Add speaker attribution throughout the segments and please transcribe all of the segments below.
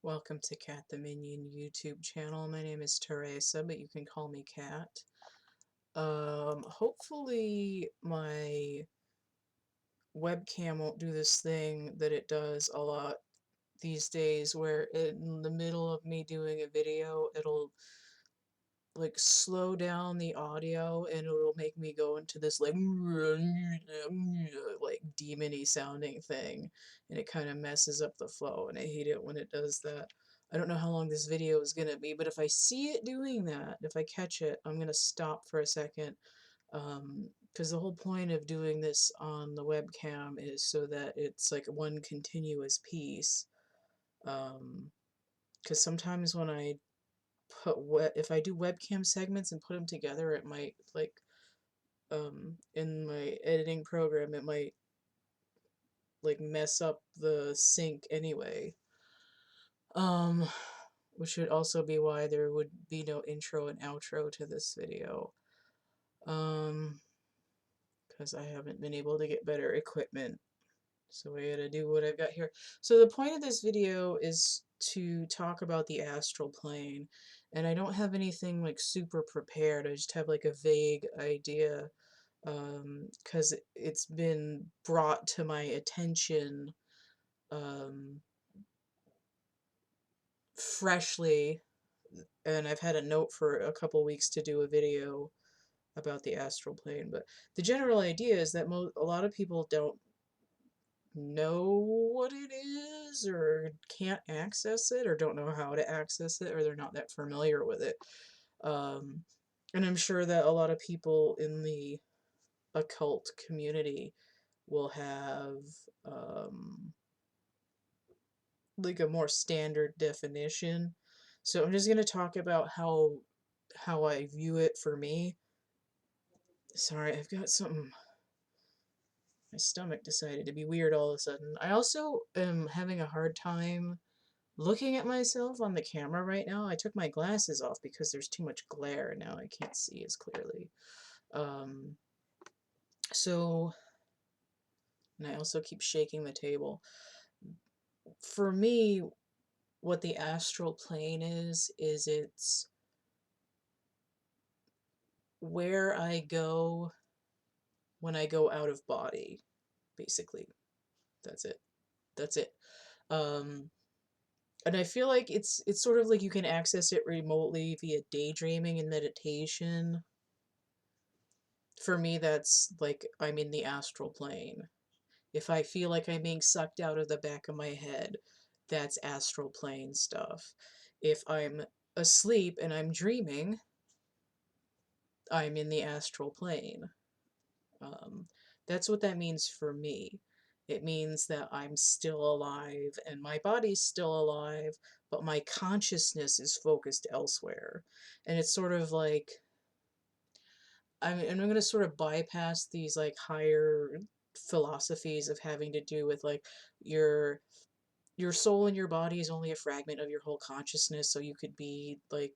Speaker 1: Welcome to Cat the Minion YouTube channel. My name is Teresa, but you can call me Cat. Hopefully my webcam won't do this thing that it does a lot these days where in the middle of me doing a video, it'll like slow down the audio and it'll make me go into this like demony sounding thing, and it kind of messes up the flow, and I hate it when it does that. I don't know how long this video is gonna be, but if I see it doing that, if I catch it, I'm gonna stop for a second, because the whole point of doing this on the webcam is so that it's like one continuous piece. Because sometimes when I if I do webcam segments and put them together, it might in my editing program it might like mess up the sync anyway. Um, which would also be why there would be no intro and outro to this video. Um, because I haven't been able to get better equipment. So I gotta do what I've got here. So the point of this video is to talk about the astral plane, and I don't have anything like super prepared. I just have like a vague idea, because it's been brought to my attention freshly, and I've had a note for a couple weeks to do a video about the astral plane. But the general idea is that a lot of people don't know what it is, or can't access it, or don't know how to access it, or they're not that familiar with it. Um, and I'm sure that a lot of people in the occult community will have like a more standard definition. So I'm just going to talk about how I view it for me. Sorry, I've got something. My stomach decided to be weird all of a sudden. I also am having a hard time looking at myself on the camera right now. I took my glasses off because there's too much glare and now I can't see as clearly. Um, so, and I also keep shaking the table. For me, what the astral plane is it's where I go when I go out of body, basically. That's it. That's it. Um, and I feel like it's sort of like you can access it remotely via daydreaming and meditation. For me, that's like I'm in the astral plane. If I feel like I'm being sucked out of the back of my head, that's astral plane stuff. If I'm asleep and I'm dreaming, I'm in the astral plane. Um, that's what that means for me. It means that I'm still alive and my body's still alive, but my consciousness is focused elsewhere. And it's sort of like I'm going to sort of bypass these like higher philosophies of having to do with like your your soul and your body is only a fragment of your whole consciousness, so you could be like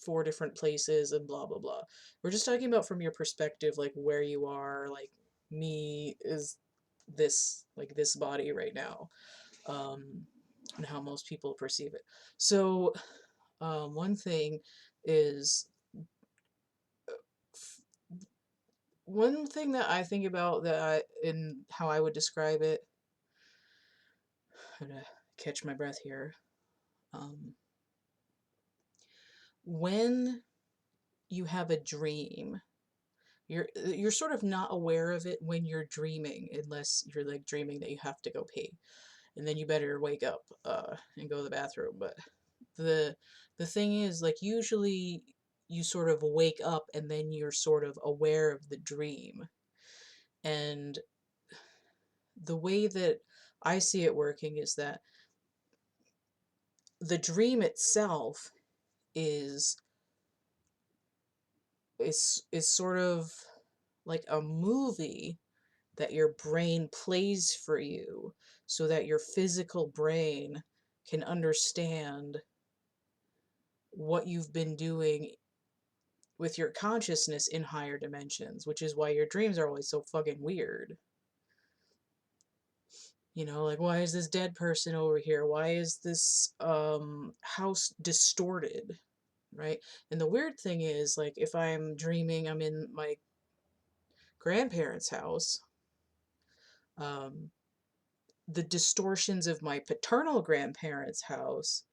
Speaker 1: four different places and blah blah blah. We're just talking about from your perspective, like where you are, like me is this, like this body right now, um, and how most people perceive it. So, one thing is one thing that I think about that in how I would describe it. I'm gonna catch my breath here. Um, when you have a dream, you're sort of not aware of it when you're dreaming, unless you're like dreaming that you have to go pee, and then you better wake up and go to the bathroom. But the the thing is, like, usually you sort of wake up and then you're sort of aware of the dream. And the way that I see it working is that the dream itself is is sort of like a movie that your brain plays for you so that your physical brain can understand what you've been doing with your consciousness in higher dimensions, which is why your dreams are always so fucking weird. You know, like, why is this dead person over here? Why is this house distorted? Right? And the weird thing is, like, if I'm dreaming I'm in my grandparents' house, um, the distortions of my paternal grandparents' house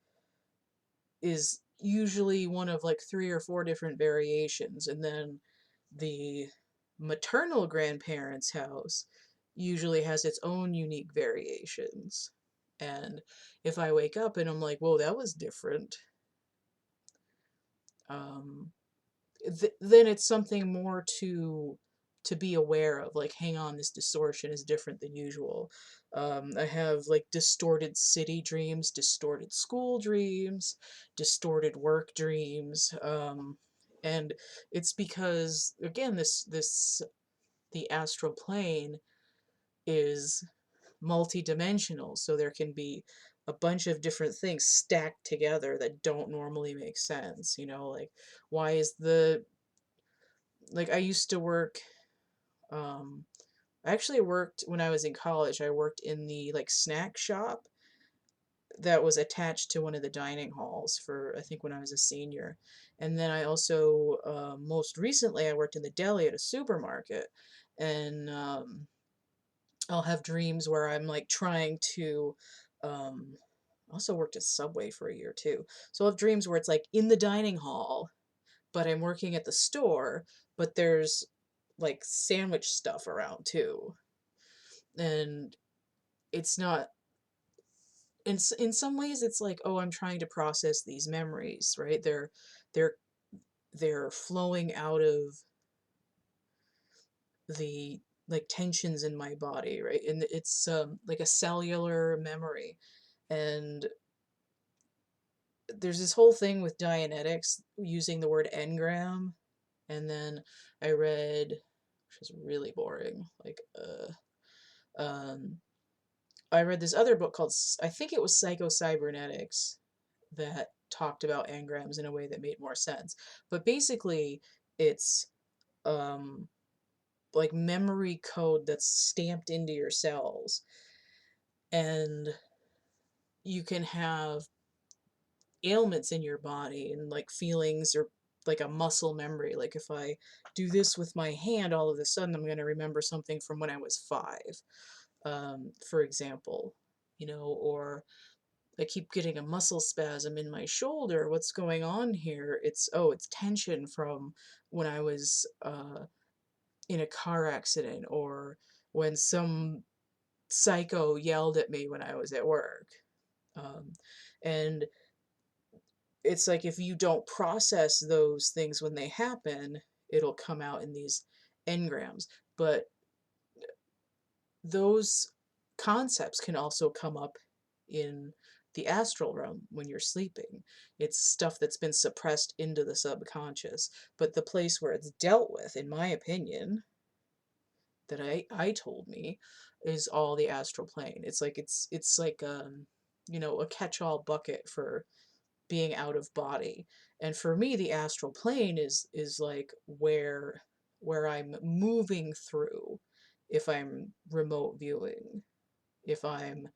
Speaker 1: is usually one of like three or four different variations. And then the maternal grandparents' house usually has its own unique variations. And if I wake up and I'm like, whoa, that was different, um, then it's something more to be aware of, like, hang on, this distortion is different than usual. I have like distorted city dreams, distorted school dreams, distorted work dreams, and it's because, again, this the astral plane is multi-dimensional, so there can be a bunch of different things stacked together that don't normally make sense, you know, like, why is the like, I used to work, um I actually worked when I was in college. I worked in the like snack shop that was attached to one of the dining halls for, I think, when I was a senior. And then I also, most recently, I worked in the deli at a supermarket. And I'll have dreams where I'm like trying to, um, I also worked at Subway for a year too. So I'll have dreams where it's like in the dining hall, but I'm working at the store, but there's like sandwich stuff around too. And it's not, in some ways it's like, oh, I'm trying to process these memories, right? They're they're flowing out of the like tensions in my body, right? And it's like a cellular memory. And there's this whole thing with Dianetics using the word engram. And then I read, which is really boring, like um I read this other book called, I think it was Psycho-Cybernetics, that talked about engrams in a way that made more sense. But basically, it's um, like memory code that's stamped into your cells. And you can have ailments in your body and like feelings, or like a muscle memory. Like, if I do this with my hand, all of a sudden I'm going to remember something from when I was 5, for example, you know, or I keep getting a muscle spasm in my shoulder. What's going on here? It's, oh, it's tension from when I was in a car accident, or when some psycho yelled at me when I was at work. Um, and it's like, if you don't process those things when they happen, it'll come out in these engrams. But those concepts can also come up in the astral realm when you're sleeping. It's stuff that's been suppressed into the subconscious. But the place where it's dealt with, in my opinion, that I told me, is all the astral plane. It's like it's like you know, a catch-all bucket for being out of body. And for me, the astral plane is like where I'm moving through if I'm remote viewing. If I'm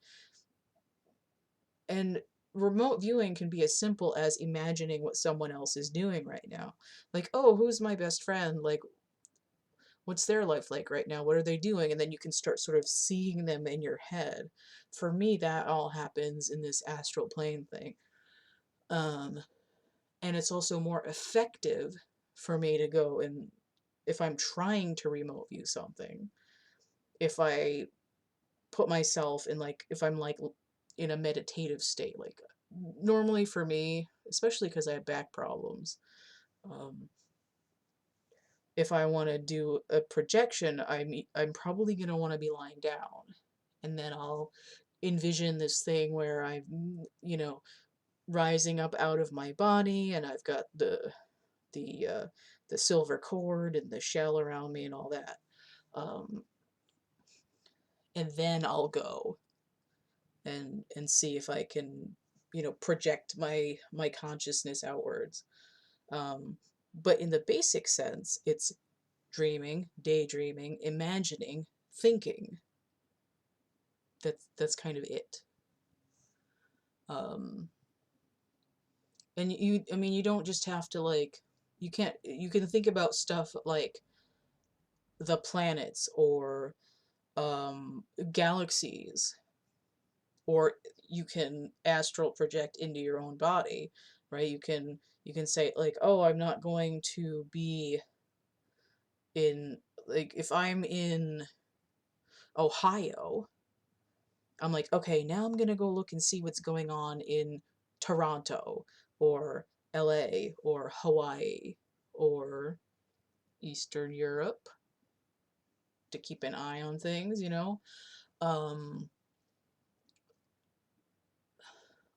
Speaker 1: And remote viewing can be as simple as imagining what someone else is doing right now. Like, oh, who's my best friend? Like, what's their life like right now? What are they doing? And then you can start sort of seeing them in your head. For me, that all happens in this astral plane thing. Um, and it's also more effective for me to go and, if I'm trying to remote view something, if I put myself in, like, if I'm like in a meditative state, like, normally for me, especially because I have back problems, um, if I want to do a projection, I'm probably going to want to be lying down, and then I'll envision this thing where I'm, you know, rising up out of my body, and I've got the silver cord and the shell around me and all that. Um, and then I'll go and see if I can, you know, project my consciousness outwards. But in the basic sense, it's dreaming, daydreaming, imagining, thinking. That's kind of it. Um, and I mean, you don't just have to like, you can think about stuff like the planets or galaxies, or you can astral project into your own body, right? You can say like, oh, I'm not going to be in, like, if I'm in Ohio, I'm like, okay, now I'm gonna go look and see what's going on in Toronto or LA or Hawaii or Eastern Europe to keep an eye on things, you know? Um,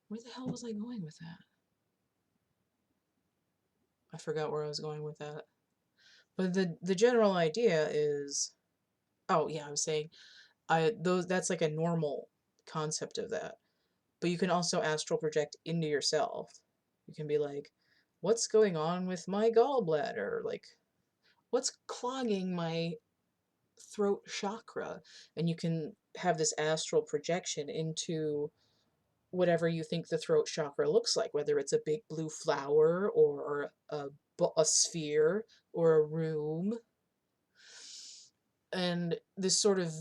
Speaker 1: where the hell was I going with that? I forgot where I was going with that. But the general idea is, oh yeah, I was saying I those that's like a normal concept of that. But you can also astral project into yourself. You can be like, what's going on with my gallbladder? Like, what's clogging my throat chakra? And you can have this astral projection into whatever you think the throat chakra looks like, whether it's a big blue flower or a sphere or a room. And this sort of,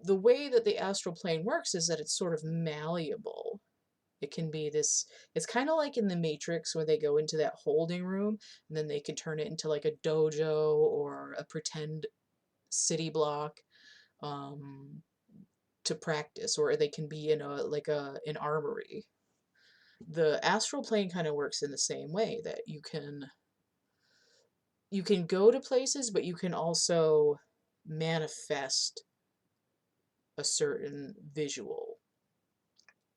Speaker 1: the way that the astral plane works is that it's sort of malleable. It can be this, it's kind of like in the Matrix where they go into that holding room and then they can turn it into like a dojo or a pretend city block, um, to practice, or they can be in a like an armory. The astral plane kind of works in the same way, that you can go to places, but you can also manifest a certain visual.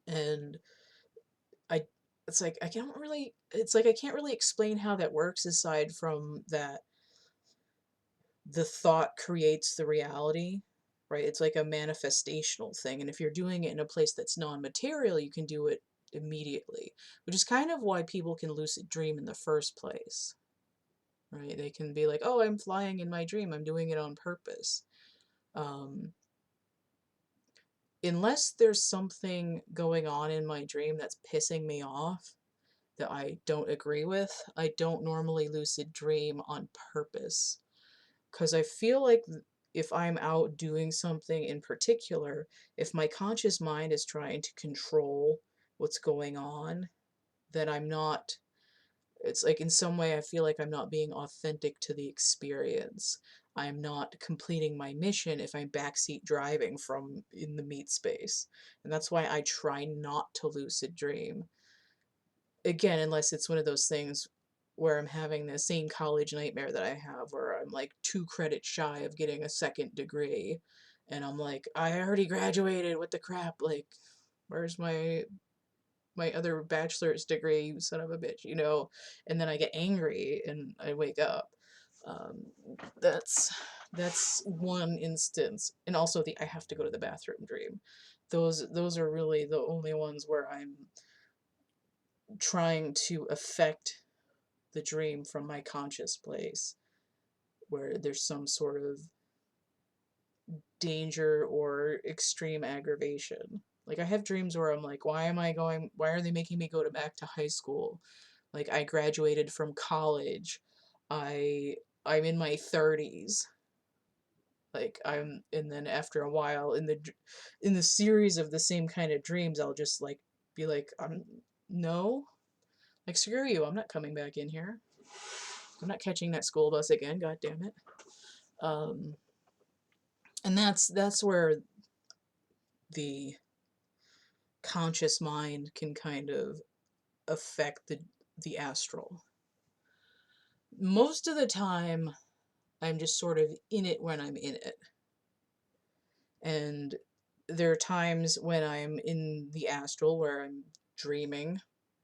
Speaker 1: And I it's like I can't really, it's like I can't really explain how that works aside from that the thought creates the reality, right? It's like a manifestational thing. And if you're doing it in a place that's non-material, you can do it immediately, which is kind of why people can lucid dream in the first place, right? They can be like, oh, I'm flying in my dream, I'm doing it on purpose. Um, Unless there's something going on in my dream that's pissing me off, that I don't agree with, I don't normally lucid dream on purpose. Because I feel like if I'm out doing something in particular, if my conscious mind is trying to control what's going on, then I'm not, it's like in some way I feel like I'm not being authentic to the experience. I'm not completing my mission if I'm backseat driving from in the meat space. And that's why I try not to lucid dream. Again, unless it's one of those things where I'm having the same college nightmare that I have, where I'm like 2 credits shy of getting a second degree, and I'm like, I already graduated, what the crap, like, where's my other bachelor's degree, you son of a bitch, you know? And then I get angry and I wake up. Um, that's one instance. And also the I have to go to the bathroom dream. Those are really the only ones where I'm trying to affect the dream from my conscious place, where there's some sort of danger or extreme aggravation. Like I have dreams where I'm like, why are they making me go back to high school? Like I graduated from college. I I'm in my 30s. Like and then after a while in the series of the same kind of dreams, I'll just like be like, no, like screw you, I'm not coming back in here. I'm not catching that school bus again, god damn it. Um, and that's where the conscious mind can kind of affect the astral. Most of the time, I'm just sort of in it when I'm in it. And there are times when I'm in the astral where I'm dreaming.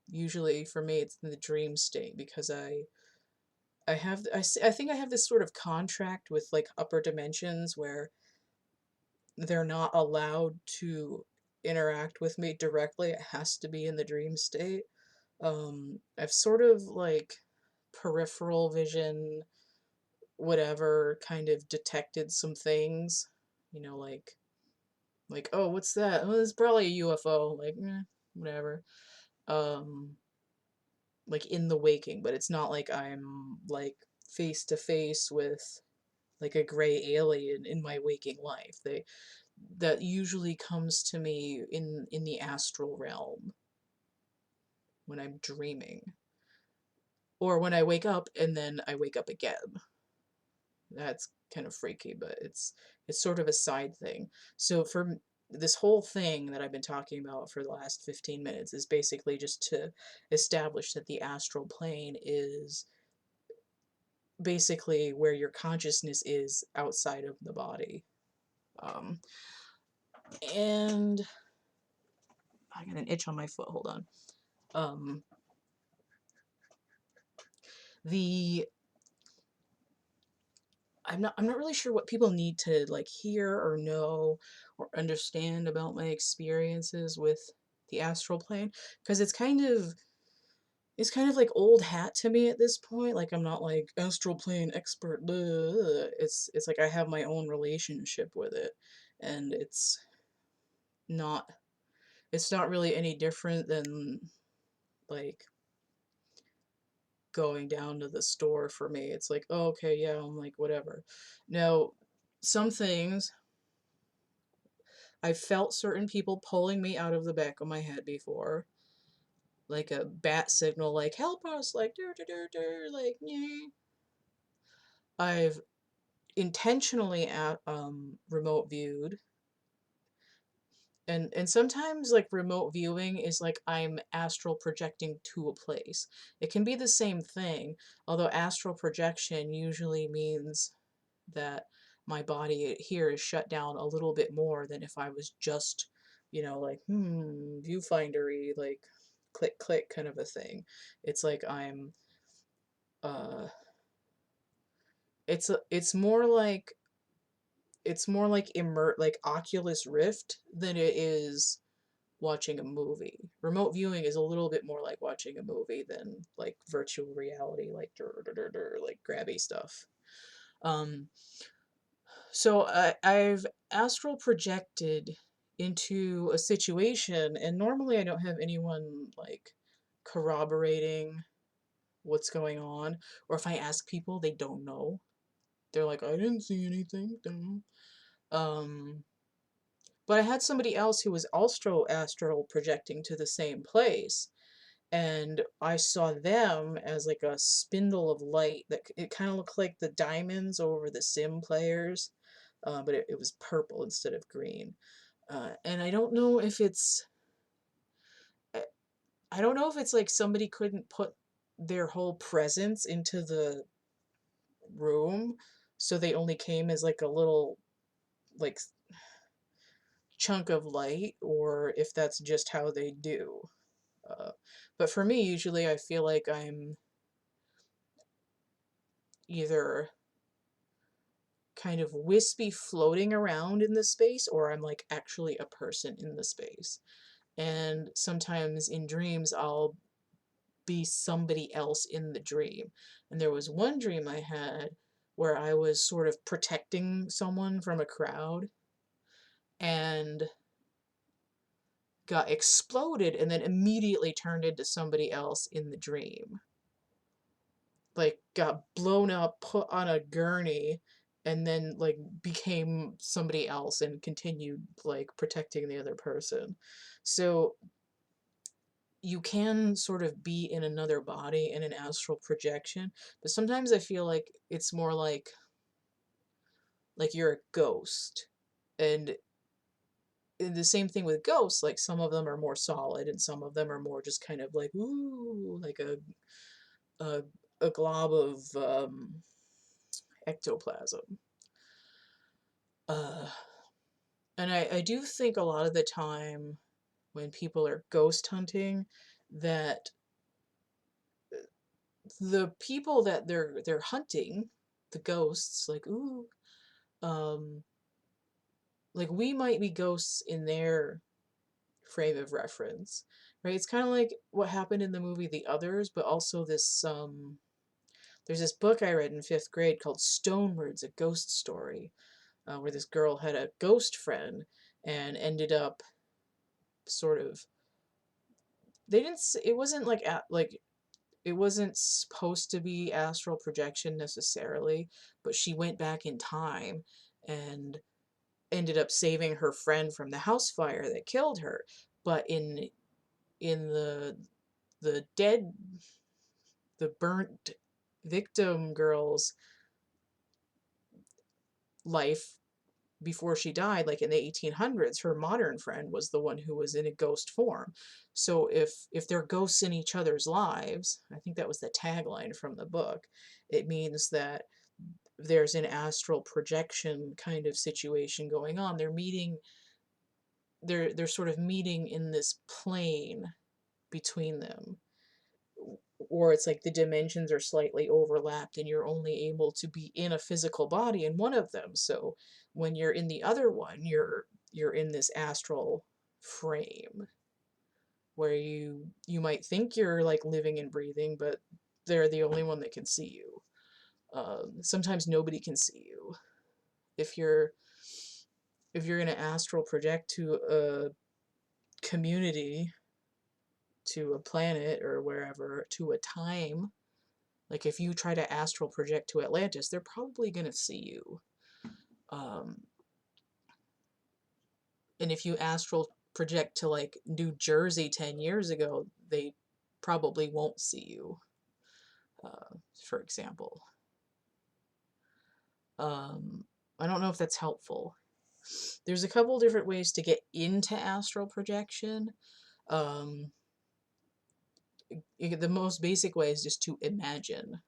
Speaker 1: Usually for me it's in the dream state because I think I have this sort of contract with like upper dimensions where they're not allowed to interact with me directly. It has to be in the dream state. I've sort of like peripheral vision, whatever, kind of detected some things, you know, like Like, oh, what's that? Oh, it's probably a UFO. Like, whatever. Um, like in the waking, but it's not like I'm like face to face with like a gray alien in my waking life. They that usually comes to me in the astral realm when I'm dreaming, or when I wake up and then I wake up again. That's kind of freaky, but it's sort of a side thing. So for this whole thing that I've been talking about for the last 15 minutes is basically just to establish that the astral plane is basically where your consciousness is outside of the body. Um, and I got an itch on my foot. Hold on. Um, the I'm not really sure what people need to like hear or know or understand about my experiences with the astral plane, because it's kind of like old hat to me at this point. Like I'm not like astral plane expert. Blah. It's like I have my own relationship with it, and not it's not really any different than like going down to the store for me. It's like, oh, okay, yeah, I'm like whatever. Now, some things I've felt certain people pulling me out of the back of my head before, like a bat signal, like help us, like like yeah. I've intentionally remote viewed, and sometimes like remote viewing is like I'm astral projecting to a place. It can be the same thing, although astral projection usually means that my body here is shut down a little bit more than if I was just, like viewfindery, like click click kind of a thing. It's like I'm uh it's more like like Oculus Rift than it is watching a movie. Remote viewing is a little bit more like watching a movie than like virtual reality, like like grabby stuff. Um, so I've astral projected into a situation, and normally I don't have anyone like corroborating what's going on, or if I ask people, they don't know. They're like, I didn't see anything. Don't know. But I had somebody else who was also astral projecting to the same place, and I saw them as like a spindle of light that it kind of looked like the diamonds over the sim players, but it was purple instead of green. And I I don't know if it's like somebody couldn't put their whole presence into the room, so they only came as like a little like chunk of light, or if that's just how they do. Uh, but for me, usually I feel like I'm either kind of wispy floating around in the space, or I'm like actually a person in the space. And sometimes in dreams, I'll be somebody else in the dream. And there was one dream I had where I was sort of protecting someone from a crowd and got exploded and then immediately turned into somebody else in the dream. Like got blown up, put on a gurney, and then like became somebody else and continued like protecting the other person. So you can sort of be in another body in an astral projection, but sometimes I feel like it's more like you're a ghost. And the same thing with ghosts, like some of them are more solid and some of them are more just kind of like ooh, like a, a glob of ectoplasm. Uh, and I do think a lot of the time when people are ghost hunting, that the people that they're hunting, the ghosts, like ooh, um, like we might be ghosts in their frame of reference, right? It's kind of like what happened in the movie The Others, but also this there's this book I read in fifth grade called Stonewards, a ghost story, where this girl had a ghost friend, and ended up sort of, they didn't it wasn't like it wasn't supposed to be astral projection necessarily, but she went back in time and ended up saving her friend from the house fire that killed her. But in the dead, the burnt victim girl's life before she died, like in the 1800s, her modern friend was the one who was in a ghost form. So if they're ghosts in each other's lives, I think that was the tagline from the book, it means that there's an astral projection kind of situation going on. They're meeting, they're sort of meeting in this plane between them, or it's like the dimensions are slightly overlapped and you're only able to be in a physical body in one of them. So when you're in the other one, you're in this astral frame where you might think you're like living and breathing, but they're the only one that can see you. Sometimes nobody can see you. If you're if you're gonna astral project to a community, to a planet or wherever, to a time, like if you try to astral project to Atlantis, they're probably going to see you. Um, and if you astral project to like New Jersey 10 years ago, they probably won't see you, for example. Um, I don't know if that's helpful. There's a couple different ways to get into astral projection. Um, the most basic way is just to imagine,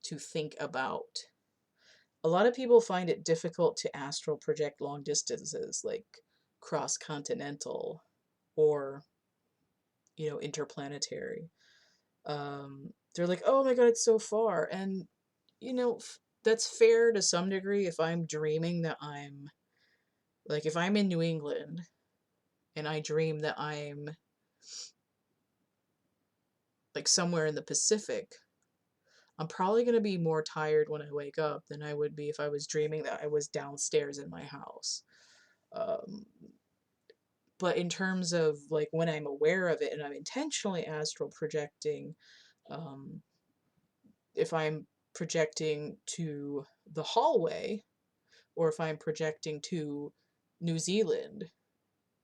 Speaker 1: to think about. A lot of people find it difficult to astral project long distances, like cross-continental or, interplanetary. They're like, oh my God, it's so far. And, that's fair to some degree if I'm dreaming that if I'm in New England and I dream that I'm like somewhere in the Pacific, I'm probably going to be more tired when I wake up than I would be if I was dreaming that I was downstairs in my house. Um, but in terms of like when I'm aware of it and I'm intentionally astral projecting, um, if I'm projecting to the hallway or if I'm projecting to New Zealand,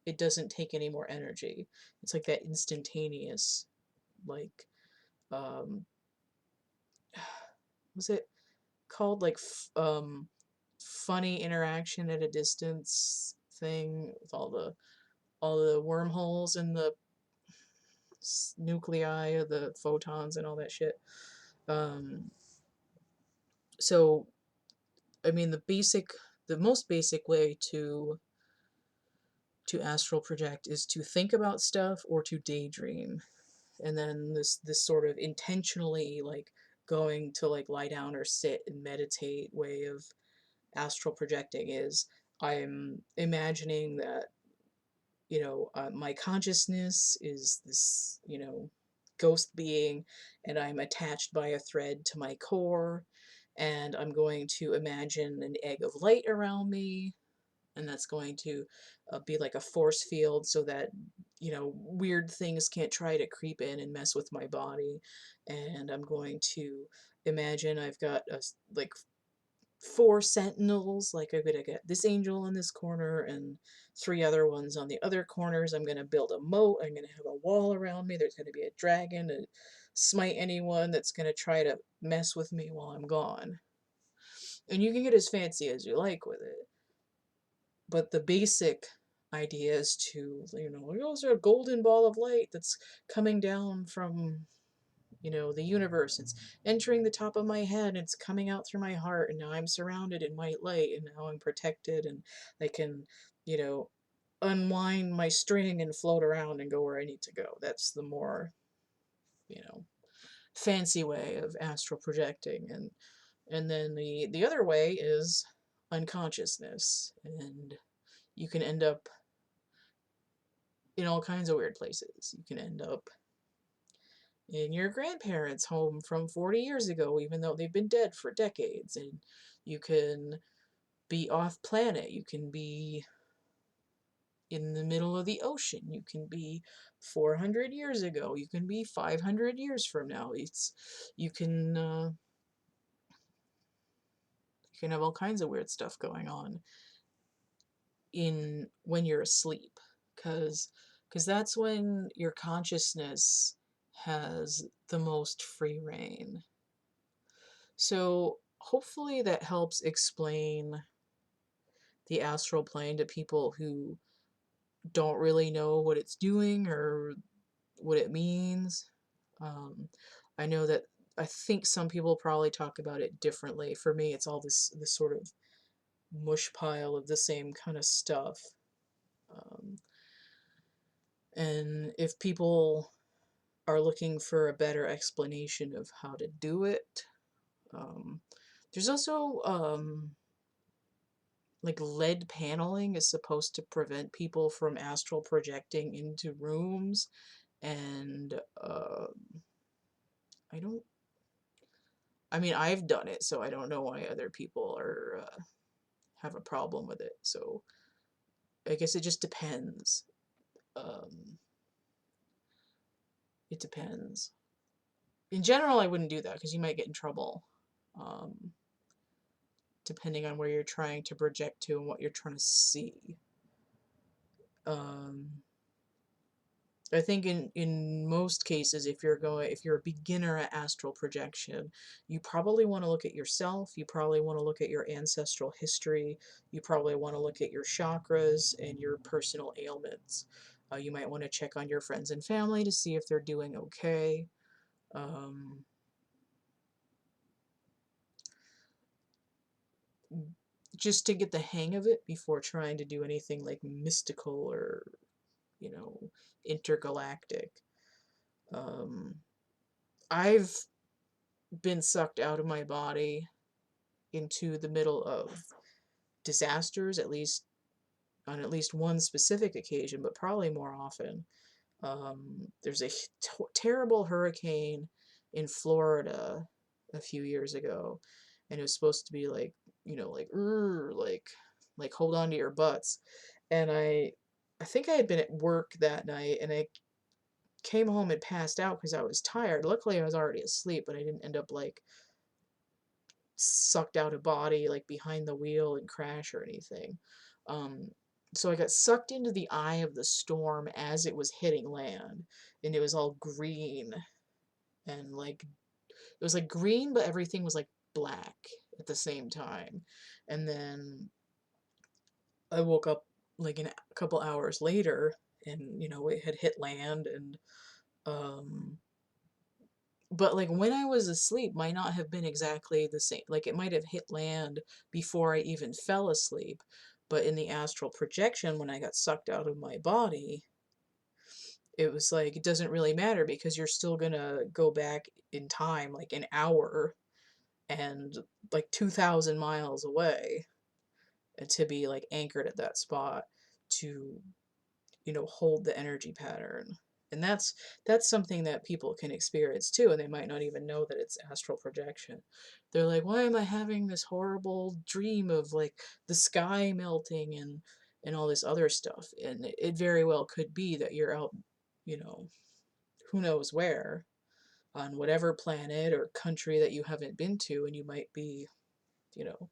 Speaker 1: it doesn't take any more energy. It's like that instantaneous, like, um, was it called like funny interaction at a distance thing with all the wormholes and the nuclei of the photons and all that shit. Um, so, I mean, the most basic way to astral project is to think about stuff or to daydream, and then this sort of intentionally like going to like lie down or sit and meditate way of astral projecting is I'm imagining that my consciousness is this, ghost being, and I'm attached by a thread to my core, and I'm going to imagine an egg of light around me, and that's going to be like a force field so that, weird things can't try to creep in and mess with my body, and I'm going to imagine I've got like four sentinels, like I'm gonna get this angel in this corner and three other ones on the other corners. I'm gonna build a moat, I'm gonna have a wall around me, there's gonna be a dragon to smite anyone that's gonna try to mess with me while I'm gone. And you can get as fancy as you like with it, but the basic idea is to, there's a golden ball of light that's coming down from, the universe. It's entering the top of my head, it's coming out through my heart, and now I'm surrounded in white light, and now I'm protected, and I can, you know, unwind my string and float around and go where I need to go. That's the more, you know, fancy way of astral projecting. And then the other way is unconsciousness, and you can end up in all kinds of weird places. You can end up in your grandparents' home from 40 years ago, even though they've been dead for decades. And you can be off planet. You can be in the middle of the ocean. You can be 400 years ago. You can be 500 years from now. You can you can have all kinds of weird stuff going on in when you're asleep, because that's when your consciousness has the most free reign. So hopefully that helps explain the astral plane to people who don't really know what it's doing or what it means. Um, I know that I think some people probably talk about it differently. For me, it's all this sort of mush pile of the same kind of stuff. Um, and if people are looking for a better explanation of how to do it, um, there's also like lead paneling is supposed to prevent people from astral projecting into rooms, and I don't. I mean, I've done it, so I don't know why other people are have a problem with it. So I guess it just depends. Um, it depends. In general, I wouldn't do that because you might get in trouble, um, depending on where you're trying to project to and what you're trying to see. Um, I think in most cases, if you're a beginner at astral projection, you probably want to look at yourself, you probably want to look at your ancestral history, you probably want to look at your chakras and your personal ailments. You might want to check on your friends and family to see if they're doing okay. Um, just to get the hang of it before trying to do anything like mystical or, you know, intergalactic. Um, I've been sucked out of my body into the middle of disasters, at least on at least one specific occasion, but probably more often. There's a terrible hurricane in Florida a few years ago, and it was supposed to be like, you know, like hold on to your butts. And I think I had been at work that night, and I came home and passed out because I was tired. Luckily, I was already asleep, but I didn't end up like sucked out of body like behind the wheel and crash or anything. Um, so I got sucked into the eye of the storm as it was hitting land, and it was all green and like it was like green, but everything was like black at the same time. And then I woke up like a couple hours later, and you know it had hit land, and um but like when I was asleep might not have been exactly the same. Like it might have hit land before I even fell asleep, but in the astral projection when I got sucked out of my body, it was like it doesn't really matter because you're still gonna go back in time like an hour and like 2,000 miles away to be like anchored at that spot to, you know, hold the energy pattern. And that's something that people can experience too, and they might not even know that it's astral projection. They're like, why am I having this horrible dream of like the sky melting and all this other stuff? And it very well could be that you're out, you know, who knows where, on whatever planet or country that you haven't been to, and you might be, you know,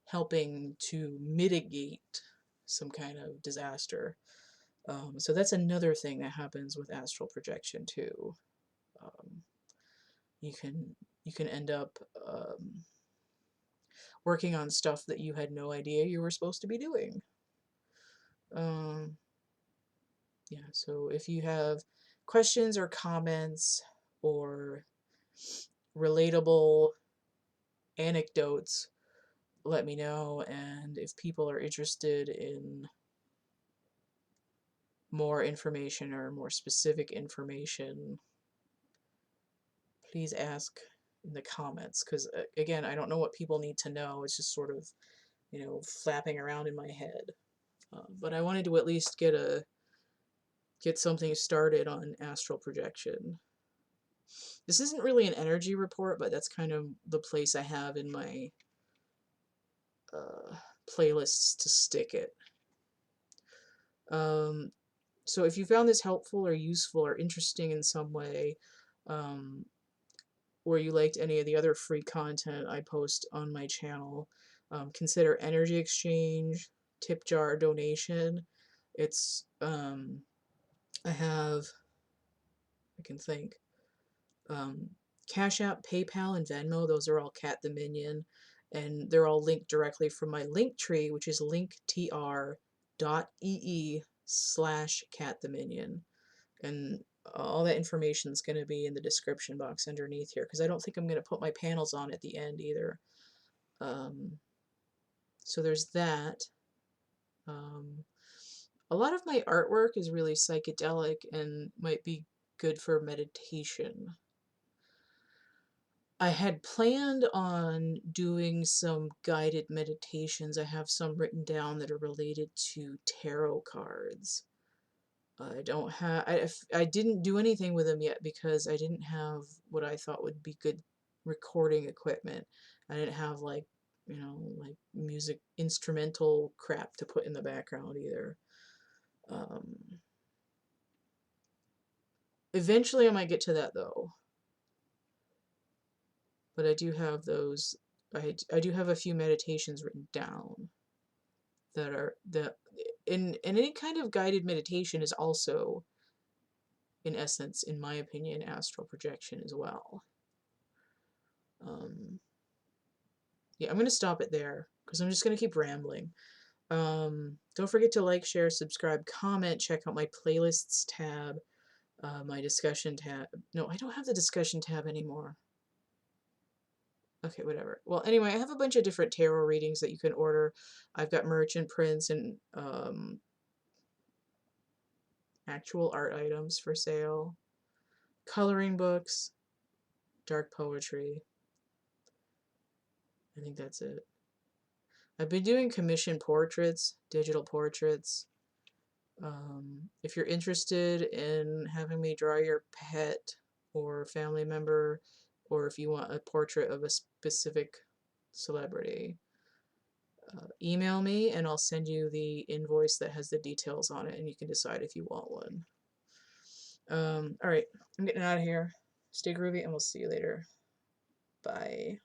Speaker 1: helping to mitigate some kind of disaster. So that's another thing that happens with astral projection too. Um, you can you can end up working on stuff that you had no idea you were supposed to be doing. Um, yeah. So if you have questions or comments or relatable anecdotes, let me know. And if people are interested in more information or more specific information, please ask in the comments, because again, I don't know what people need to know. It's just sort of, you know, flapping around in my head. But I wanted to at least get something started on astral projection. This isn't really an energy report, but that's kind of the place I have in my playlists to stick it. So if you found this helpful or useful or interesting in some way, um, or you liked any of the other free content I post on my channel, consider energy exchange, tip jar donation. It's I can think, um, Cash App, PayPal, and Venmo. Those are all Cat the Minion, and they're all linked directly from my link tree, which is linktr.ee/Cat the Minion. And all that information is going to be in the description box underneath here, because I don't think I'm going to put my panels on at the end either. So there's that. A lot of my artwork is really psychedelic and might be good for meditation. I had planned on doing some guided meditations. I have some written down that are related to tarot cards. I don't have, I didn't do anything with them yet because I didn't have what I thought would be good recording equipment. I didn't have like, like music instrumental crap to put in the background either. Eventually I might get to that though. But I do have those, I do have a few meditations written down that are, in any kind of guided meditation is also, in essence, in my opinion, astral projection as well. Yeah, I'm going to stop it there because I'm just going to keep rambling. Don't forget to like, share, subscribe, comment, check out my playlists tab, my discussion tab. No, I don't have the discussion tab anymore. Okay, whatever. Well, anyway, I have a bunch of different tarot readings that you can order. I've got merchant prints and actual art items for sale, coloring books, dark poetry. I think that's it. I've been doing commission portraits, digital portraits. If you're interested in having me draw your pet or family member, or if you want a portrait of a specific celebrity, email me and I'll send you the invoice that has the details on it and you can decide if you want one. Alright, I'm getting out of here. Stay groovy and we'll see you later. Bye.